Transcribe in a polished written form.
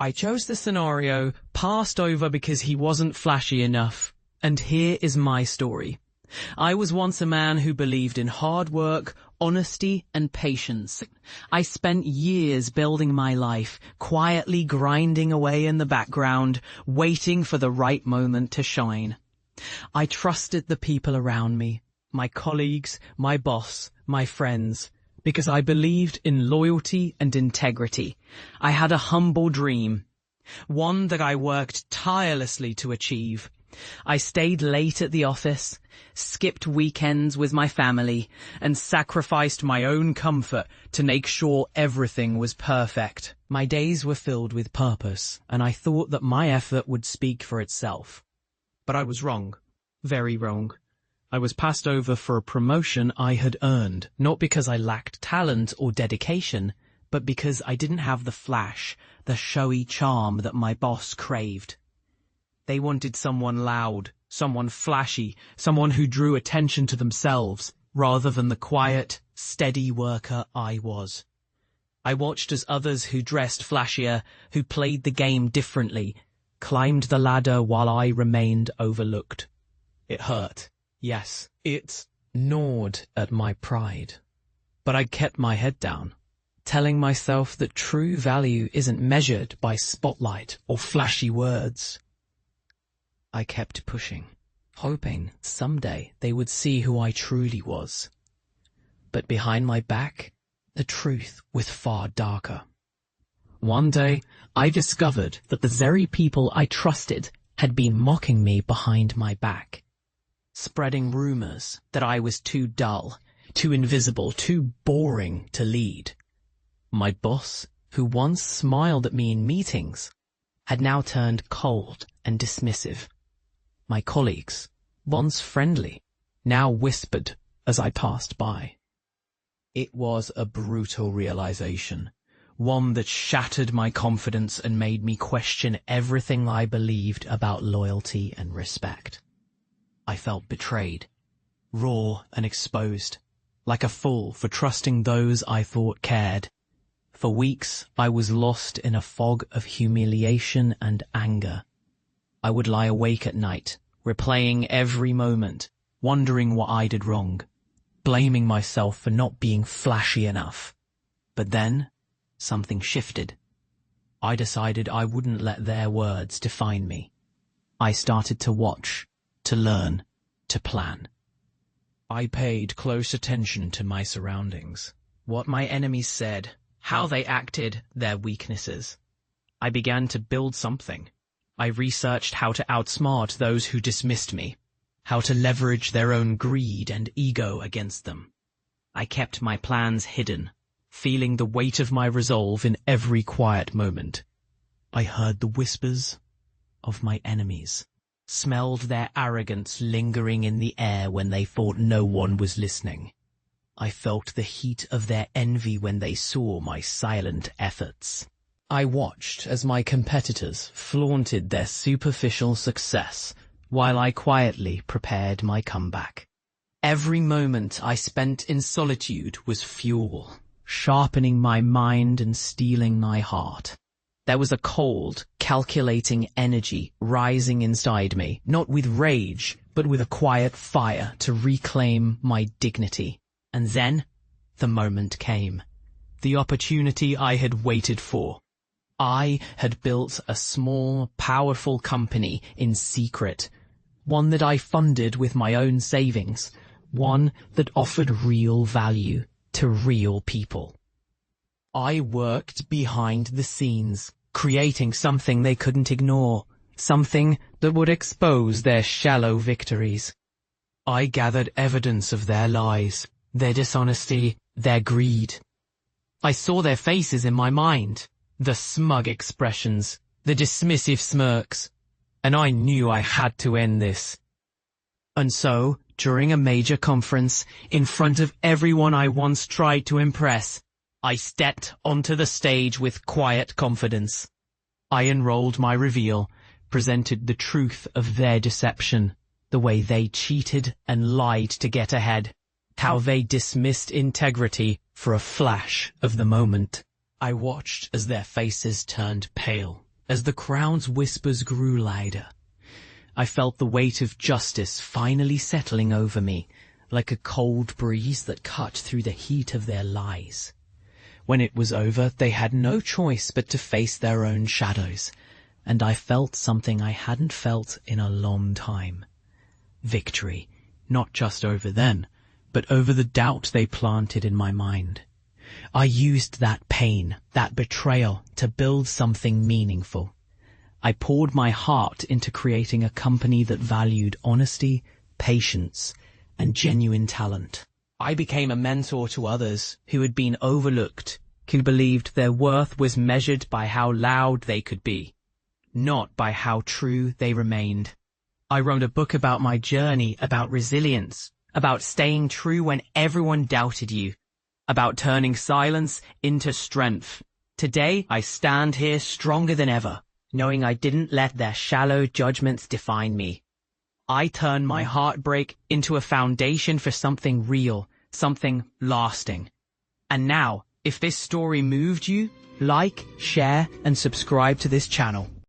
I chose the scenario passed over because he wasn't flashy enough. And here is my story. I was once a man who believed in hard work, honesty, and patience. I spent years building my life, quietly grinding away in the background, waiting for the right moment to shine. I trusted the people around me, my colleagues, my boss, my friends, because I believed in loyalty and integrity. I had a humble dream, one that I worked tirelessly to achieve. I stayed late at the office, skipped weekends with my family, and sacrificed my own comfort to make sure everything was perfect. My days were filled with purpose, and I thought that my effort would speak for itself. But I was wrong. Very wrong. I was passed over for a promotion I had earned, not because I lacked talent or dedication, but because I didn't have the flash, the showy charm that my boss craved. They wanted someone loud, someone flashy, someone who drew attention to themselves, rather than the quiet, steady worker I was. I watched as others who dressed flashier, who played the game differently, climbed the ladder while I remained overlooked. It hurt. Yes, it gnawed at my pride. But I kept my head down, telling myself that true value isn't measured by spotlight or flashy words. I kept pushing, hoping someday they would see who I truly was. But behind my back, the truth was far darker. One day, I discovered that the very people I trusted had been mocking me behind my back, spreading rumors that I was too dull, too invisible, too boring to lead. My boss, who once smiled at me in meetings, had now turned cold and dismissive. My colleagues, once friendly, now whispered as I passed by. It was a brutal realization, one that shattered my confidence and made me question everything I believed about loyalty and respect. I felt betrayed, raw and exposed, like a fool for trusting those I thought cared. For weeks, I was lost in a fog of humiliation and anger. I would lie awake at night, replaying every moment, wondering what I did wrong, blaming myself for not being flashy enough. But then, something shifted. I decided I wouldn't let their words define me. I started to watch, to learn, to plan. I paid close attention to my surroundings, what my enemies said, how they acted, their weaknesses. I began to build something. I researched how to outsmart those who dismissed me, how to leverage their own greed and ego against them. I kept my plans hidden, feeling the weight of my resolve in every quiet moment. I heard the whispers of my enemies, smelled their arrogance lingering in the air when they thought no one was listening. I felt the heat of their envy when they saw my silent efforts. I watched as my competitors flaunted their superficial success while I quietly prepared my comeback. Every moment I spent in solitude was fuel, sharpening my mind and steeling my heart. There was a cold, calculating energy rising inside me, not with rage, but with a quiet fire to reclaim my dignity. And then, the moment came. The opportunity I had waited for. I had built a small, powerful company in secret, one that I funded with my own savings, one that offered real value to real people. I worked behind the scenes, creating something they couldn't ignore, something that would expose their shallow victories. I gathered evidence of their lies, their dishonesty, their greed. I saw their faces in my mind. The smug expressions, the dismissive smirks, and I knew I had to end this. And so, during a major conference, in front of everyone I once tried to impress, I stepped onto the stage with quiet confidence. I unrolled my reveal, presented the truth of their deception, the way they cheated and lied to get ahead, how they dismissed integrity for a flash of the moment. I watched as their faces turned pale, as the crowd's whispers grew louder. I felt the weight of justice finally settling over me, like a cold breeze that cut through the heat of their lies. When it was over, they had no choice but to face their own shadows, and I felt something I hadn't felt in a long time. Victory, not just over them, but over the doubt they planted in my mind. I used that pain, that betrayal, to build something meaningful. I poured my heart into creating a company that valued honesty, patience, and genuine talent. I became a mentor to others who had been overlooked, who believed their worth was measured by how loud they could be, not by how true they remained. I wrote a book about my journey, about resilience, about staying true when everyone doubted you, about turning silence into strength. Today, I stand here stronger than ever, knowing I didn't let their shallow judgments define me. I turned my heartbreak into a foundation for something real, something lasting. And now, if this story moved you, like, share, and subscribe to this channel.